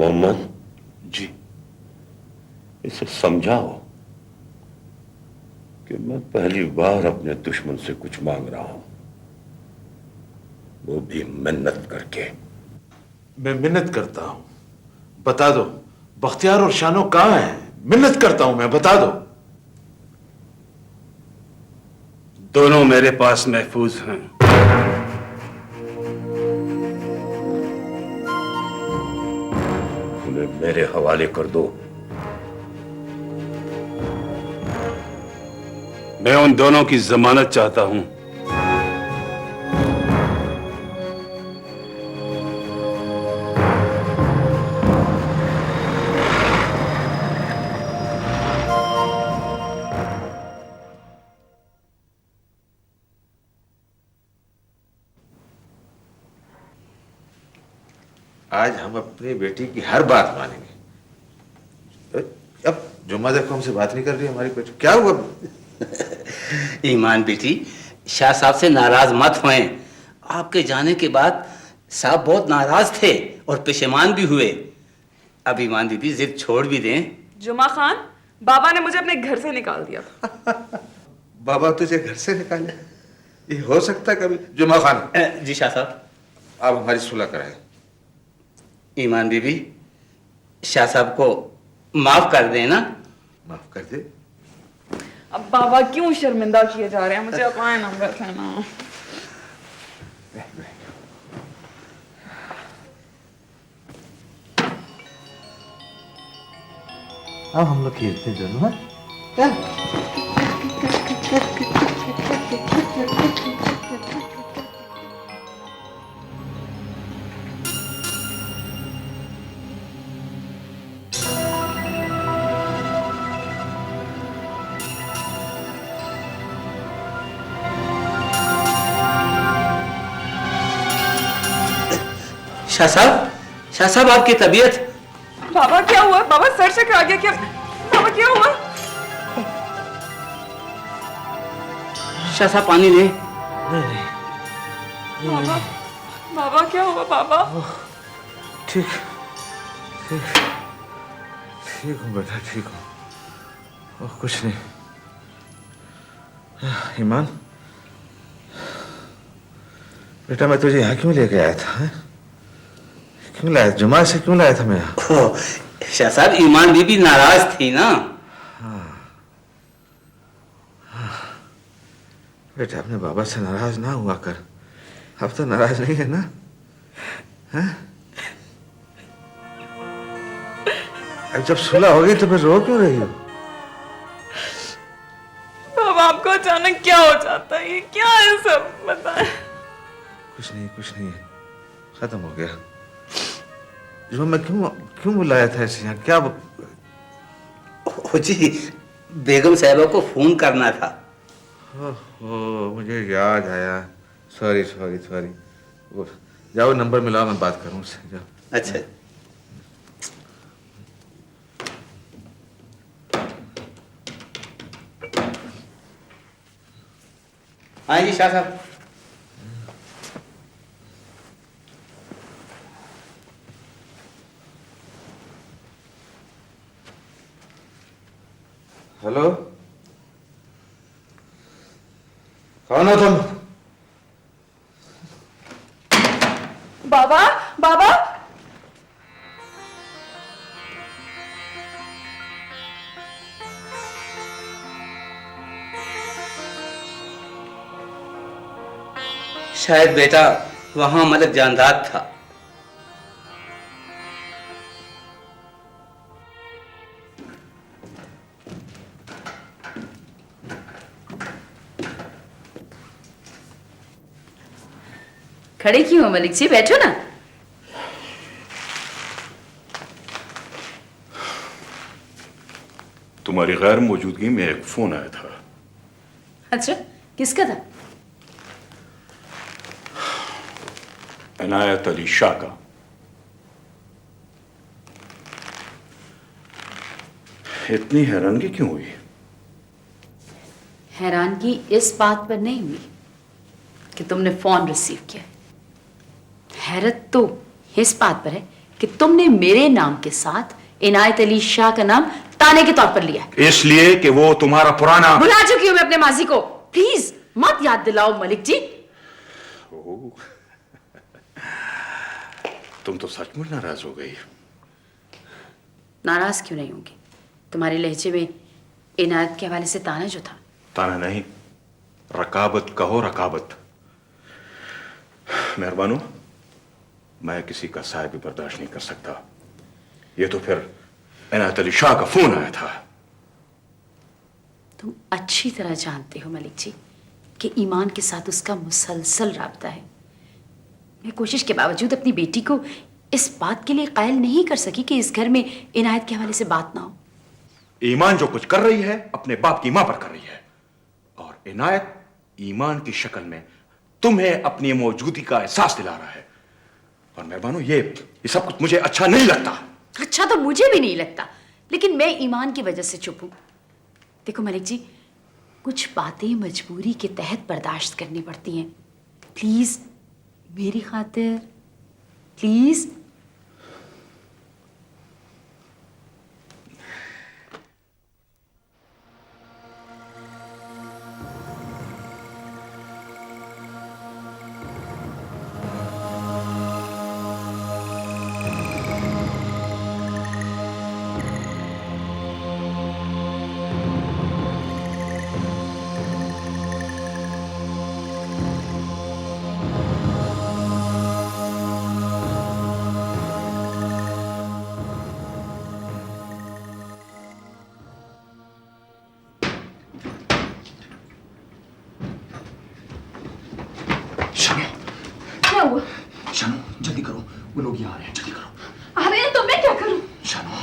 मोहम्मद जी। इसे समझाओ कि मैं पहली बार अपने दुश्मन से कुछ मांग रहा हूं, वो भी मिन्नत करके। मैं मिन्नत करता हूं, बता दो बख्तियार और शानो कहां है? मिन्नत करता हूं मैं, बता दो। दोनों मेरे पास महफूज हैं। उन्हें मेरे हवाले कर दो। मैं उन दोनों की जमानत चाहता हूं। आज हम अपनी बेटी की हर बात मानेंगे। अब जुम्मा देखो हमसे बात नहीं कर रही हमारी बेटी, क्या हुआ? ईमान बेटी, शाह साहब से नाराज मत होएं। आपके जाने के बाद साहब बहुत नाराज थे और पेशेमान भी हुए। अब ईमान बीबी जिद छोड़ भी दें। जुमा खान, बाबा ने मुझे अपने घर से निकाल दिया था। बाबा तुझे घर से निकाले? ये हो सकता है कभी? जुमा खान। जी शाह साहब। आप हमारी सुलह कराएं। ईमान बीबी, शाह साहब को माफ कर देना। माफ कर दे? अब बाबा क्यों शर्मिंदा किए जा रहे हैं? मुझे अपना नंबर था ना। अब हम लोग खेलते हैं दोनों, शाह साहब आपकी तबीयत? बाबा क्या हुआ? बाबा सर से आ गया क्या? बाबा क्या हुआ? शाह साहब पानी ले। बाबा, बाबा क्या हुआ बाबा? ठीक ठीक ठीक हूँ बेटा, ठीक हूँ। ओह कुछ नहीं। ईमान बेटा, मैं तुझे यहाँ क्यों लेके आया था? है? क्यों लाया? जुमा से क्यों लाया था मैं यहाँ? शाह साहब, ईमान बीबी नाराज थी ना। बेटा अपने बाबा से नाराज ना हुआ कर। अब तो नाराज नहीं है ना? हैं? अब जब सुलह हो गई तो फिर रो क्यों रही हो? बाबा आपको अचानक क्या हो जाता है? ये क्या है सब? बताएं। कुछ नहीं है, खत्म हो गया। जो मैं क्यों बुलाया था इसे यहाँ? क्या ओ जी, बेगम साहिबा को फोन करना था। ओह मुझे याद आया। सॉरी। जाओ नंबर मिलाओ, मैं बात करूँ उससे। जाओ। अच्छा। हाँ जी शाह साहब। हेलो, कौन हो तुम? बाबा, बाबा। शायद बेटा वहां मलक जानदाद था। खड़े क्यों हो मलिक जी? बैठो ना। तुम्हारी गैर मौजूदगी में एक फोन आया था। अच्छा, किसका था? इनायत अली शाह का। इतनी हैरानगी क्यों हुई? हैरानगी इस बात पर नहीं हुई कि तुमने फोन रिसीव किया। हैरत तो इस बात पर है कि तुमने मेरे नाम के साथ इनायत अली शाह का नाम ताने के तौर पर लिया है। इसलिए कि वो तुम्हारा पुराना। भुला चुकी हूं मैं अपने माजी को। प्लीज मत याद दिलाओ मलिक जी। तुम तो सचमुच नाराज हो गई। नाराज क्यों नहीं होंगी? तुम्हारे लहजे में इनायत के हवाले से ताना जो था। ताना नहीं, रकाबत कहो, रकाबत। मेहरबानो, मैं किसी का साया भी बर्दाश्त नहीं कर सकता। ये तो फिर इनायत अली शाह का फोन आया था। तुम अच्छी तरह जानते हो मलिक जी कि ईमान के साथ उसका मुसलसल राब्ता है। मैं कोशिश के बावजूद अपनी बेटी को इस बात के लिए कायल नहीं कर सकी कि इस घर में इनायत के हवाले से बात ना हो। ईमान जो कुछ कर रही है अपने बाप की मां पर कर रही है, और इनायत ईमान की शक्ल में तुम्हें अपनी मौजूदगी का एहसास दिला रहा है। और मेहरबानो, ये सब कुछ मुझे अच्छा नहीं लगता। अच्छा तो मुझे भी नहीं लगता, लेकिन मैं ईमान की वजह से चुप हूं। देखो मलिक जी, कुछ बातें मजबूरी के तहत बर्दाश्त करनी पड़ती हैं। प्लीज मेरी खातिर, प्लीज। शानो, जल्दी करो, वो लोग यहाँ आ रहे हैं, जल्दी करो। आ रहे हैं तो मैं क्या करूं? शानो,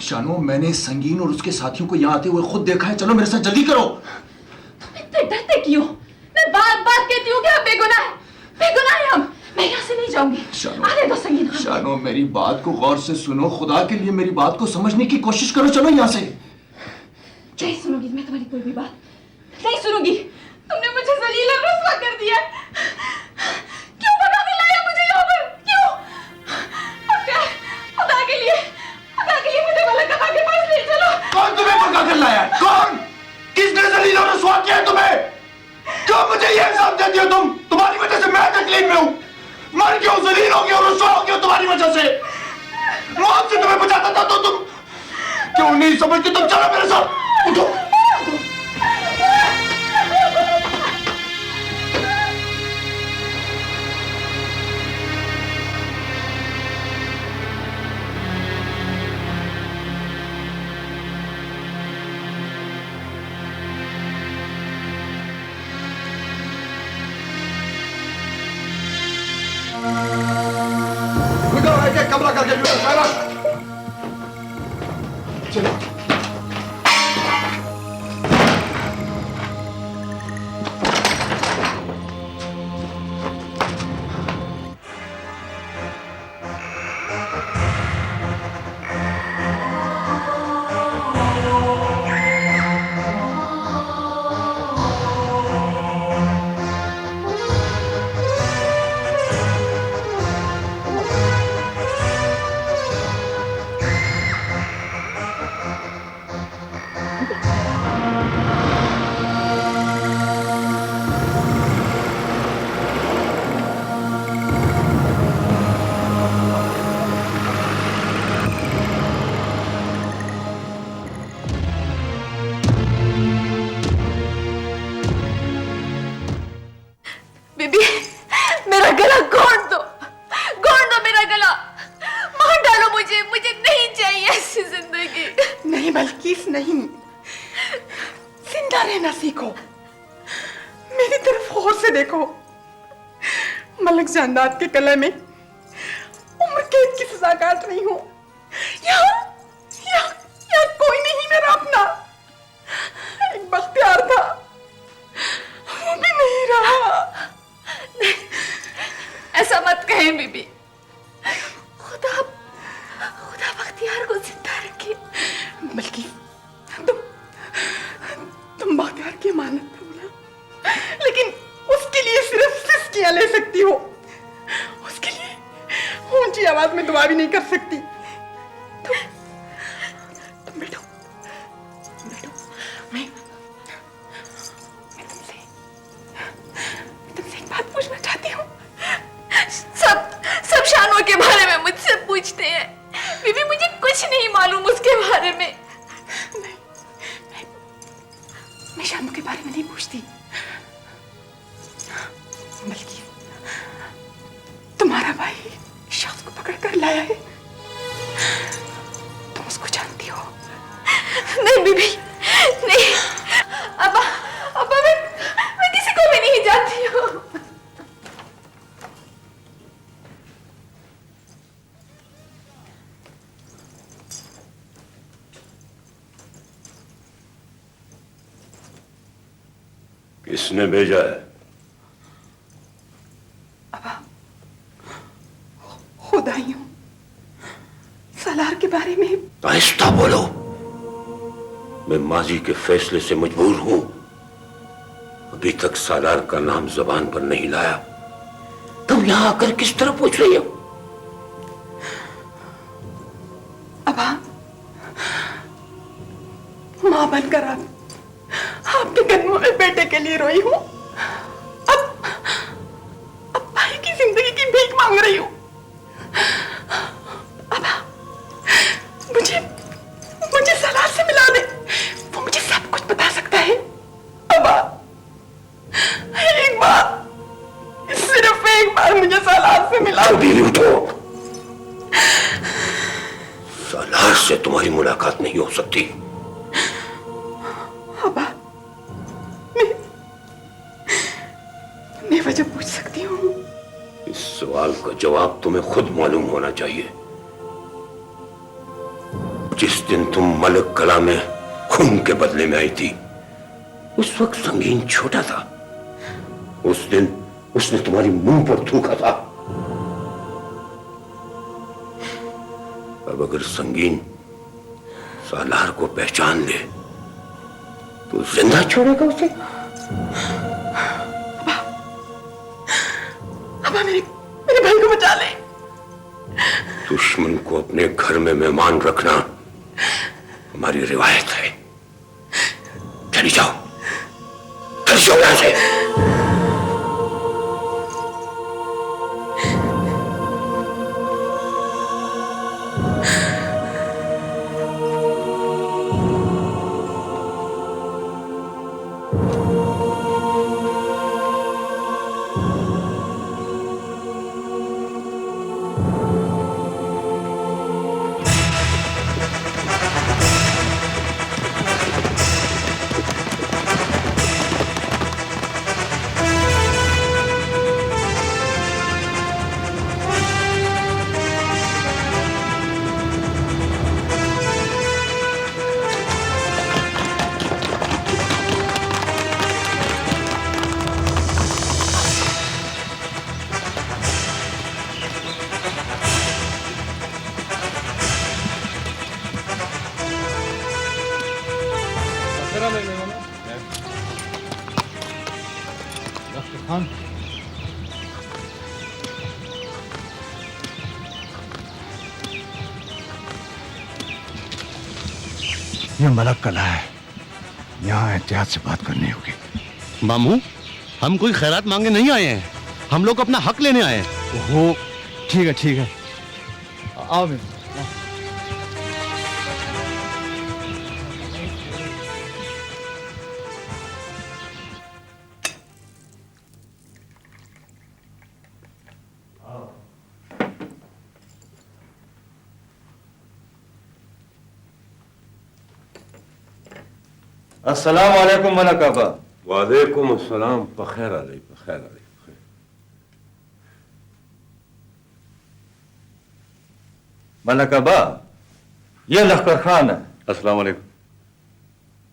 शानो, मैंने संगीन और उसके साथियों को यहाँ आते हुए खुद देखा है। चलो मेरे साथ, जल्दी करो। तुम इतने डरते क्यों? मैं बार बार कहती हूँ कि हम बेगुनाह हैं, बेगुनाह हैं हम। मैं यहाँ से नहीं जाऊंगी। शानो, आने दो संगीन। शानो, मेरी बात को गौर से सुनो। खुदा के लिए मेरी बात को समझने की कोशिश करो। चलो यहाँ से। नहीं सुनूंगी मैं तुम्हारी कोई भी बात, नहीं सुनूंगी। तुमने मुझे जलील और रुस्वा कर दिया। क्यों भगा के लाया मुझे यहाँ पर? क्यों? अब क्या? खुदा के लिए मुझे मलका के पास ले चलो। कौन तुम्हें भगा कर लाया? कौन? किसने जलील और रुस्वा किया तुम्हें? क्यों मुझे ये इल्जाम देती हो तुम? तुम्हारी वजह से मैं तकलीफ में हूँ। मर क्यों, जलील हो गया और रुस्वा हो गया तुम्हारी वजह से। मौत से तुम्हें बचाता था तो तुम क्यों नहीं समझती? तुम चलो मेरे साथ, उठो। कमरा करके चलो। बीबी, मेरा गला घोंट दो मेरा गला। मार डालो मुझे नहीं चाहिए ऐसी जिंदगी। नहीं बल्किस, नहीं, जिंदा रहना सीखो। मेरी तरफ गौर से देखो। मलिक जानदाद के कले में उम्र कैद की सजा काट रही हूँ। यहाँ कोई नहीं मेरा अपना। एक बख्तियार था, वो भी नहीं रहा। नहीं, ऐसा मत कहें बीबी। खुदा बख्तियार को जिंदा रखे। बल्कि तुम बख्तियार की अमानत करो ना, लेकिन उसके लिए सिर्फ सिस्कियां ले सकती हो। उसके लिए ऊंची ऊंची आवाज में दुआ भी नहीं कर सकती। तुम बैठो, बैठो। मैं तुमसे एक बात पूछना चाहती हूँ। सब शानू के बारे में मुझसे पूछते हैं। बीबी मुझे कुछ नहीं मालूम उसके बारे में। मैं शानू के बारे में नहीं पूछती, बल्कि तुम्हारा भाई शास को पकड़ कर लाया है। तुम उसको जानती हो? नहीं बीबी, नहीं। अब्बा मैं किसी को भी नहीं जानती हूँ। किसने भेजा है? खुद आई हूं सालार के बारे में। आहिस्ता बोलो, मैं माजी के फैसले से मजबूर हूं। अभी तक सालार का नाम जबान पर नहीं लाया, तुम यहां आकर किस तरह पूछ रही हो? अबा, मां बनकर आपके कदमों में बेटे के लिए रोई हूं। अब भाई की जिंदगी की भीख मांग रही हूं। अबा, मुझे सलार से मिला दे, वो मुझे सब कुछ बता सकता है। अबा, एक बार, सिर्फ एक बार मुझे सलार से मिला दे। बीवी उठो, सालार से तुम्हारी मुलाकात नहीं हो सकती। अबा, मैं वजह पूछ सकती हूँ? इस सवाल का जवाब तुम्हें खुद मालूम होना चाहिए। जिस दिन तुम मलक कला में खून के बदले में आई थी, उस वक्त संगीन छोटा था। उस दिन उसने तुम्हारी मुंह पर थूका था। अब अगर संगीन सालार को पहचान ले तो जिंदा छोड़ेगा उसे? अबा, मेरे भाई को बचा ले। दुश्मन को अपने घर में मेहमान रखना हमारी रिवायत है। चली जाओ, चली जाओ यहां से। ये मलक कला है, यहाँ एहतियात से बात करनी होगी। मामू, हम कोई खैरात मांगे नहीं आए हैं, हम लोग अपना हक लेने आए हैं। ओहो, ठीक है, आओ बेटा। अस्सलाम वालेकुम मलक आबा। वालेकुम अस्सलाम। बखैर अलैक, बखैर अलैक। मलक आबा, ये लश्कर खान है। अस्सलाम वालेकुम।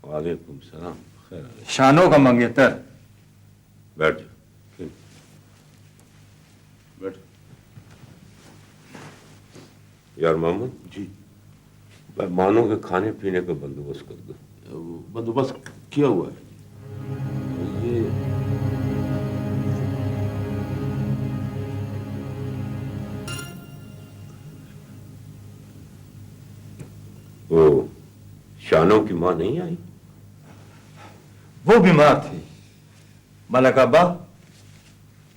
वालेकुम सलाम। बखैर अलैक। शानों का मंगेतर। बैठ जाओ, बैठ। यार मोहम्मद जी, मेहमानों के खाने पीने का बंदोबस्त कर दो। बंदोबस्त किया हुआ है। ये जुमा नहीं आई? वो बीमार थी। मलक अब्बा,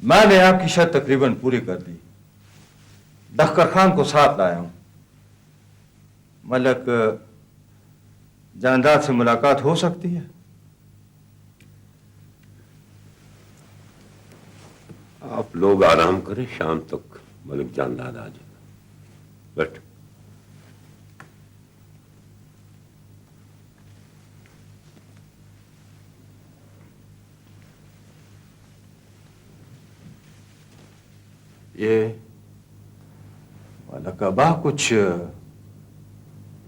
मैंने आपकी शर्त तकरीबन पूरी कर दी। दख्तर खान को साथ लाया हूं। मलक जानदाद से मुलाकात हो सकती है? आप लोग आराम करें, शाम तक मलिक जानदाद आ जाएगा। बैठ। ये मलक अब्बा कुछ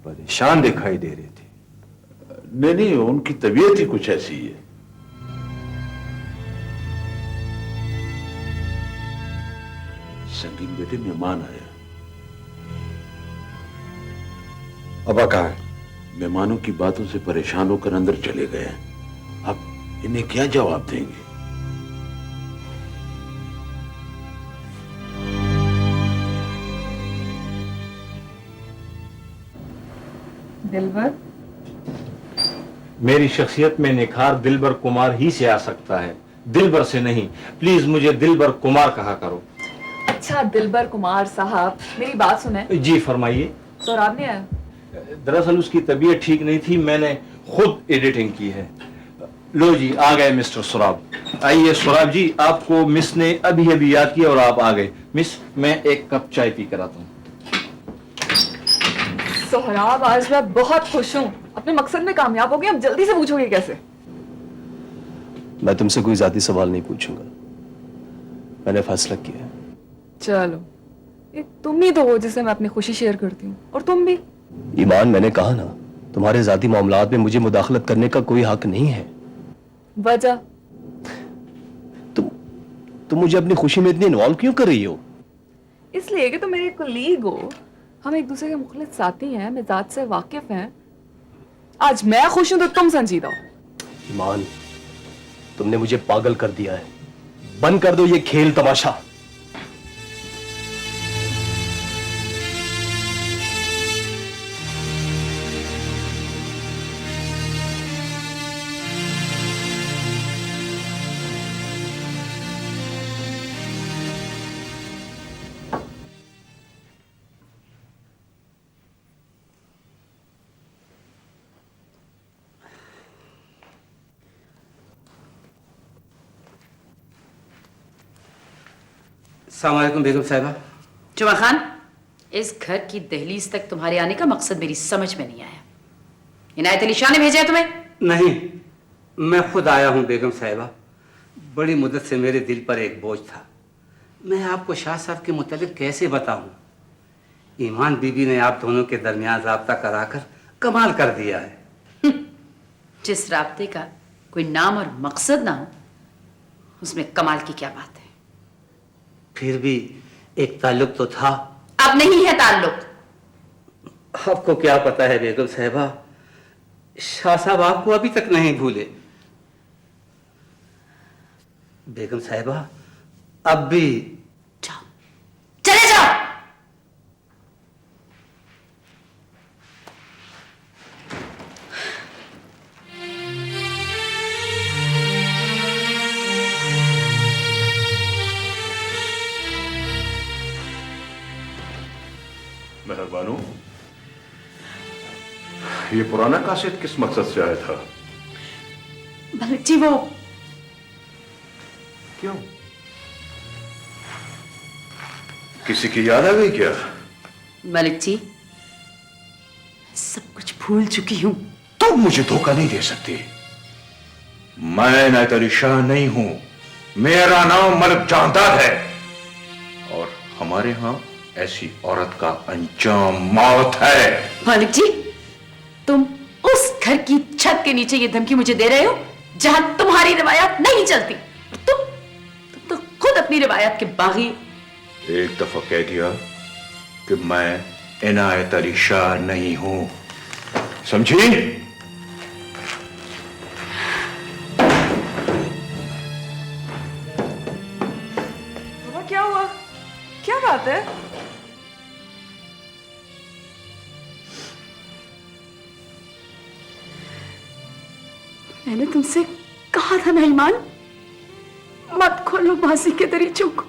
परेशान दिखाई दे रही थी। नहीं नहीं, उनकी तबीयत ही कुछ ऐसी है। संगीन बेटे, मेहमान आया। अब्बा कहाँ है? मेहमानों की बातों से परेशान होकर अंदर चले गए हैं। अब इन्हें क्या जवाब देंगे? दिलबर, मेरी शख्सियत में निखार दिलबर कुमार ही से आ सकता है, दिलबर से नहीं। प्लीज मुझे दिलबर कुमार कहा करो। अच्छा दिलबर कुमार साहब, मेरी बात सुने। जी फरमाइए। सौराब नहीं आया? दरअसल उसकी तबीयत ठीक नहीं थी, मैंने खुद एडिटिंग की है। लो जी, आ गए मिस्टर सुराब। आइए सुराब जी, आपको मिस ने अभी अभी याद किया और आप आ गए। मिस, मैं एक कप चाय पी कर आता हूँ। सोहराब, आज मैं बहुत खुश हूँ। अपने मकसद में कामयाब हो गए। अब जल्दी से पूछोगे कैसे? मैं तुमसे कोई जाती सवाल नहीं पूछूंगा। मैंने फैसला किया है। चलो, ये तुम ही तो हो जिसे मैं अपनी खुशी शेयर करती हूँ, और तुम भी। ईमान, मैंने कहा ना, तुम्हारे जाती मामलात में मुझे मुदाखलत करने का कोई हक नहीं है। वजह? तुम मुझे अपनी खुशी में इतनी इन्वॉल्व क्यों कर रही हो? इसलिए कि तुम मेरे कुलीग हो। हम एक दूसरे के मुखलिस साथी हैं, मिजाज से वाकिफ हैं। आज मैं खुश हूं तो तुम संजीदा हो। ईमान, तुमने मुझे पागल कर दिया है। बंद कर दो ये खेल तमाशा। अस्सलाम वालेकुम बेगम साहिबा। जुमा खान, इस घर की दहलीज तक तुम्हारे आने का मकसद मेरी समझ में नहीं आया। इनायत अली शाह ने भेजा है तुम्हें? नहीं, मैं खुद आया हूं बेगम साहिबा। बड़ी मुद्दत से मेरे दिल पर एक बोझ था। मैं आपको शाह साहब के मुताबिक कैसे बताऊं? ईमान बीबी ने आप दोनों के दरमियान राब्ता कराकर कमाल कर दिया है। जिस राब्ते का कोई नाम और मकसद ना हो, उसमें कमाल की क्या बात है? फिर भी एक ताल्लुक तो था। अब नहीं है ताल्लुक। आपको क्या पता है बेगम साहिबा, शाह साहब आपको अभी तक नहीं भूले। बेगम साहिबा, अब भी जाओ, चले जाओ। मेहरबानो, ये पुराना कासेट किस मकसद से आया था? मलिक जी, वो क्यों? किसी की याद आ गई क्या? मलिक जी, सब कुछ भूल चुकी हूं। तुम मुझे धोखा नहीं दे सकती। मैं इनायत अली शाह नहीं हूं। मेरा नाम मलिक जानदाद है और हमारे यहां ऐसी औरत का अंजाम मौत है। मालिक जी, तुम उस घर की छत के नीचे ये धमकी मुझे दे रहे हो जहां तुम्हारी रिवायत नहीं चलती। तुम तो खुद अपनी रिवायत के बागी। एक दफा कह दिया कि मैं इनायत अली शाह नहीं हूं, समझी? बाबा, क्या हुआ? क्या बात है? मैंने तुमसे कहा था ना ईमान, मत खोलो माजी के दरीचों को।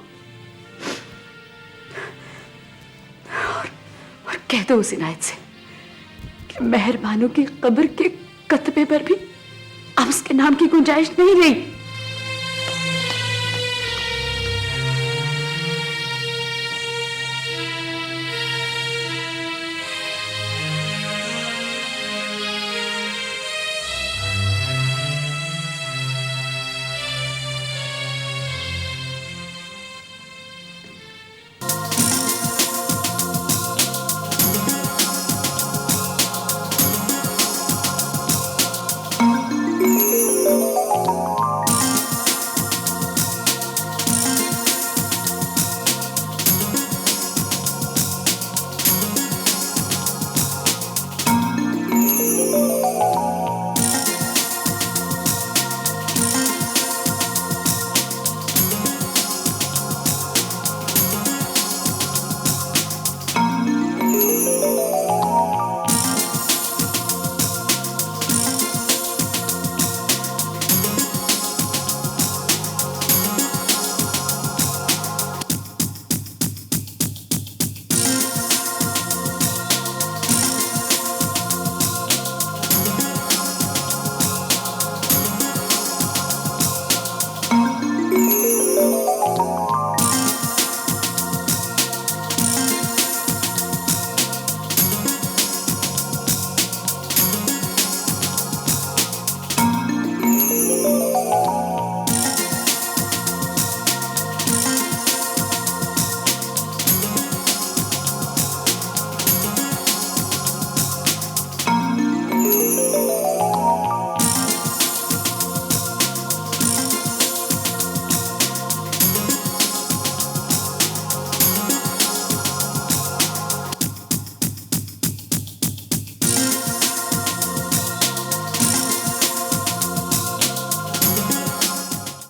और कह दो उस इनायत से कि मेहरबानों की कब्र के कतबे पर भी अब उसके नाम की गुंजाइश नहीं रही।